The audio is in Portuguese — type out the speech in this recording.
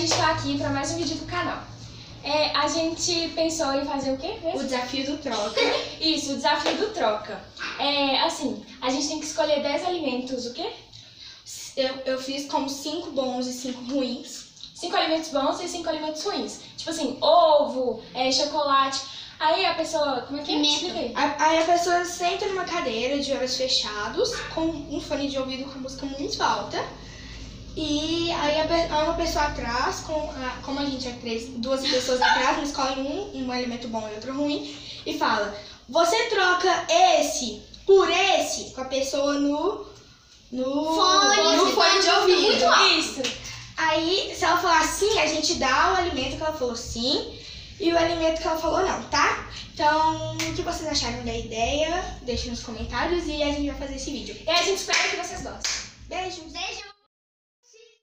gente tá aqui para mais um vídeo do canal. A gente pensou em fazer o quê mesmo? O desafio do troca. Isso, o desafio do troca. Assim, a gente tem que escolher 10 alimentos, o quê? Eu fiz como 5 bons e 5 ruins. 5 alimentos bons e 5 alimentos ruins. Tipo assim, ovo, chocolate. Aí a pessoa, como é que é? Aí a pessoa senta numa cadeira de olhos fechados, com um fone de ouvido com a música muito alta. E aí uma pessoa atrás, como a gente é 2 pessoas atrás, escolhe um alimento bom e outro ruim, e fala: você troca esse por esse, com a pessoa no fone de ouvido. Isso. Aí, se ela falar sim, a gente dá o alimento que ela falou sim e o alimento que ela falou não, tá? Então, o que vocês acharam da ideia? Deixem nos comentários e a gente vai fazer esse vídeo. E a gente espera que vocês gostem.